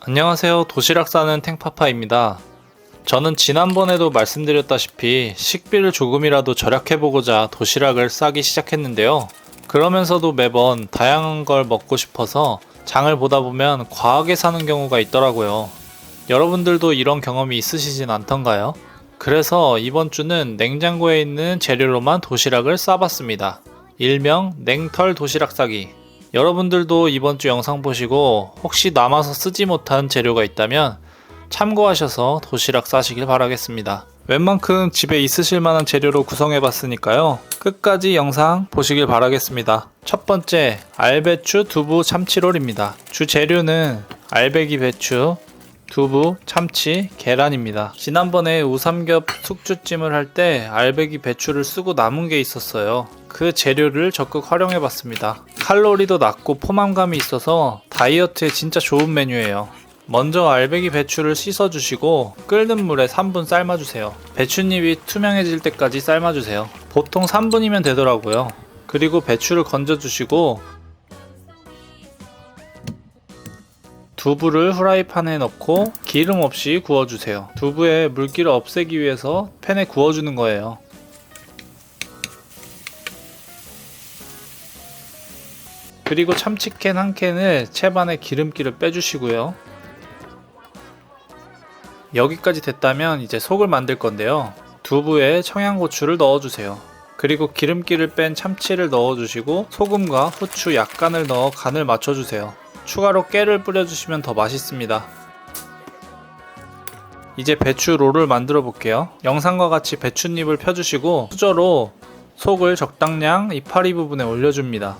안녕하세요. 도시락 싸는 탱파파입니다. 저는 지난번에도 말씀드렸다시피 식비를 조금이라도 절약해보고자 도시락을 싸기 시작했는데요. 그러면서도 매번 다양한 걸 먹고 싶어서 장을 보다 보면 과하게 사는 경우가 있더라고요. 여러분들도 이런 경험이 있으시진 않던가요? 그래서 이번 주는 냉장고에 있는 재료로만 도시락을 싸봤습니다. 일명 냉털 도시락 싸기. 여러분들도 이번 주 영상 보시고 혹시 남아서 쓰지 못한 재료가 있다면 참고하셔서 도시락 싸시길 바라겠습니다. 웬만큼 집에 있으실 만한 재료로 구성해 봤으니까요. 끝까지 영상 보시길 바라겠습니다. 첫 번째, 알배추, 두부, 참치롤입니다. 주 재료는 알배기 배추, 두부, 참치, 계란입니다. 지난번에 우삼겹 숙주찜을 할 때 알배기 배추를 쓰고 남은 게 있었어요. 그 재료를 적극 활용해 봤습니다. 칼로리도 낮고 포만감이 있어서 다이어트에 진짜 좋은 메뉴예요. 먼저 알배기 배추를 씻어주시고 끓는 물에 3분 삶아주세요. 배춧잎이 투명해질 때까지 삶아주세요. 보통 3분이면 되더라고요. 그리고 배추를 건져주시고 두부를 후라이팬에 넣고 기름 없이 구워주세요. 두부에 물기를 없애기 위해서 팬에 구워주는 거예요. 그리고 참치캔 한 캔을 채반에 기름기를 빼주시고요. 여기까지 됐다면 이제 속을 만들 건데요. 두부에 청양고추를 넣어주세요. 그리고 기름기를 뺀 참치를 넣어주시고 소금과 후추 약간을 넣어 간을 맞춰주세요. 추가로 깨를 뿌려주시면 더 맛있습니다. 이제 배추 롤을 만들어 볼게요. 영상과 같이 배춧잎을 펴주시고 수저로 속을 적당량 이파리 부분에 올려줍니다.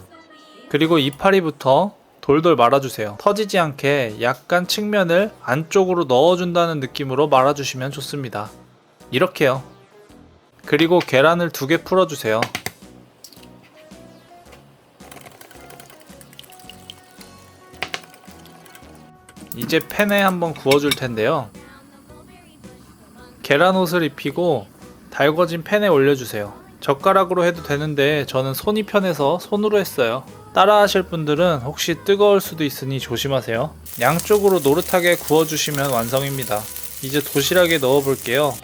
그리고 이파리부터 돌돌 말아주세요. 터지지 않게 약간 측면을 안쪽으로 넣어준다는 느낌으로 말아주시면 좋습니다. 이렇게요. 그리고 계란을 2개 풀어주세요. 이제 팬에 한번 구워줄 텐데요. 계란 옷을 입히고 달궈진 팬에 올려주세요. 젓가락으로 해도 되는데 저는 손이 편해서 손으로 했어요. 따라 하실 분들은 혹시 뜨거울 수도 있으니 조심하세요. 양쪽으로 노릇하게 구워주시면 완성입니다. 이제 도시락에 넣어 볼게요.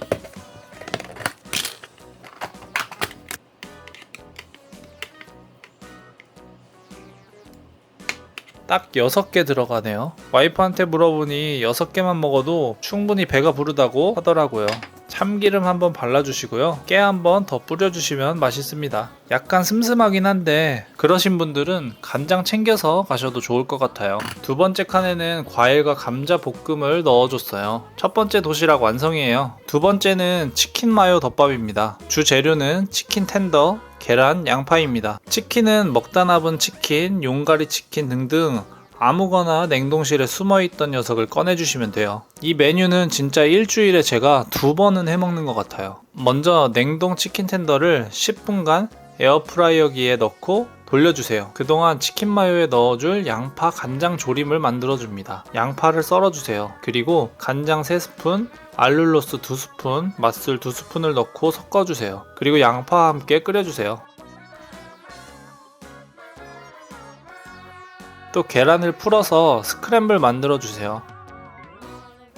딱 6개 들어가네요. 와이프한테 물어보니 6개만 먹어도 충분히 배가 부르다고 하더라고요. 참기름 한번 발라주시고요. 깨 한번 더 뿌려주시면 맛있습니다. 약간 슴슴하긴 한데 그러신 분들은 간장 챙겨서 가셔도 좋을 것 같아요. 두 번째 칸에는 과일과 감자 볶음을 넣어줬어요. 첫 번째 도시락 완성이에요. 두 번째는 치킨 마요 덮밥입니다. 주 재료는 치킨 텐더, 계란, 양파입니다. 치킨은 먹다 남은 치킨, 용가리 치킨 등등 아무거나 냉동실에 숨어있던 녀석을 꺼내주시면 돼요. 이 메뉴는 진짜 일주일에 제가 2번은 해먹는 것 같아요. 먼저 냉동 치킨 텐더를 10분간 에어프라이어기에 넣고 돌려주세요. 그동안 치킨 마요에 넣어줄 양파 간장 조림을 만들어줍니다. 양파를 썰어주세요. 그리고 간장 3스푼, 알룰로스 2스푼, 맛술 2스푼을 넣고 섞어주세요. 그리고 양파와 함께 끓여주세요. 또 계란을 풀어서 스크램블 만들어 주세요.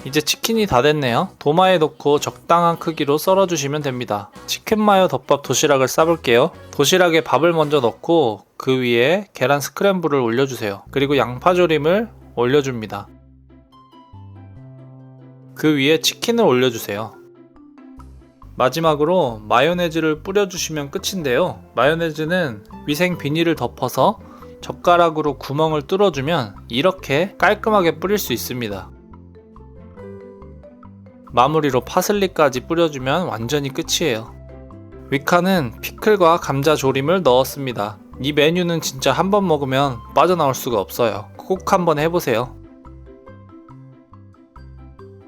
이제 치킨이 다 됐네요. 도마에 넣고 적당한 크기로 썰어 주시면 됩니다. 치킨 마요 덮밥 도시락을 싸볼게요. 도시락에 밥을 먼저 넣고 그 위에 계란 스크램블을 올려주세요. 그리고 양파조림을 올려줍니다. 그 위에 치킨을 올려주세요. 마지막으로 마요네즈를 뿌려주시면 끝인데요. 마요네즈는 위생 비닐을 덮어서 젓가락으로 구멍을 뚫어주면 이렇게 깔끔하게 뿌릴 수 있습니다. 마무리로 파슬리까지 뿌려주면 완전히 끝이에요. 위칸은 피클과 감자 조림을 넣었습니다. 이 메뉴는 진짜 한번 먹으면 빠져나올 수가 없어요. 꼭 한번 해보세요.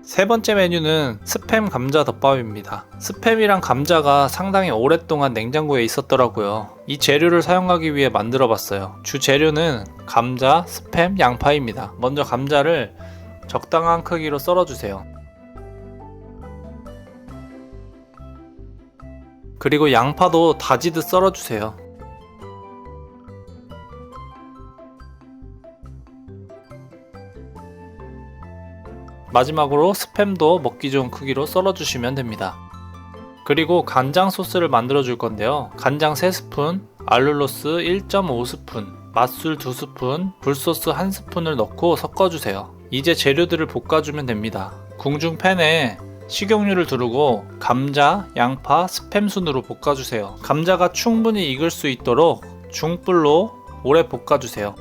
세 번째 메뉴는 스팸 감자 덮밥입니다. 스팸이랑 감자가 상당히 오랫동안 냉장고에 있었더라고요. 이 재료를 사용하기 위해 만들어 봤어요. 주 재료는 감자, 스팸, 양파입니다. 먼저 감자를 적당한 크기로 썰어주세요. 그리고 양파도 다지듯 썰어주세요. 마지막으로 스팸도 먹기 좋은 크기로 썰어주시면 됩니다. 그리고 간장 소스를 만들어 줄 건데요. 간장 3스푼, 알룰로스 1.5스푼, 맛술 2스푼, 굴소스 1스푼을 넣고 섞어주세요. 이제 재료들을 볶아주면 됩니다. 궁중 팬에 식용유를 두르고 감자, 양파, 스팸 순으로 볶아주세요. 감자가 충분히 익을 수 있도록 중불로 오래 볶아주세요.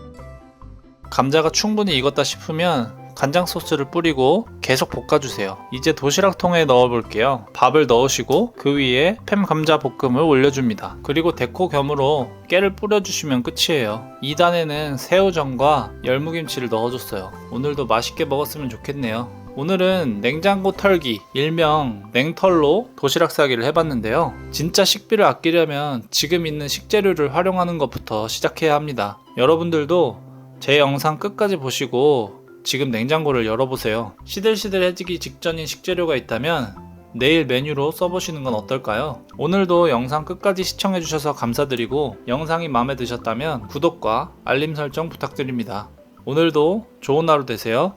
감자가 충분히 익었다 싶으면 간장 소스를 뿌리고 계속 볶아주세요. 이제 도시락통에 넣어볼게요. 밥을 넣으시고 그 위에 팸 감자 볶음을 올려줍니다. 그리고 데코 겸으로 깨를 뿌려주시면 끝이에요. 2단에는 새우전과 열무김치를 넣어줬어요. 오늘도 맛있게 먹었으면 좋겠네요. 오늘은 냉장고 털기, 일명 냉털로 도시락 싸기를 해봤는데요. 진짜 식비를 아끼려면 지금 있는 식재료를 활용하는 것부터 시작해야 합니다. 여러분들도 제 영상 끝까지 보시고 지금 냉장고를 열어보세요. 시들시들해지기 직전인 식재료가 있다면 내일 메뉴로 써보시는 건 어떨까요? 오늘도 영상 끝까지 시청해주셔서 감사드리고 영상이 마음에 드셨다면 구독과 알림 설정 부탁드립니다. 오늘도 좋은 하루 되세요.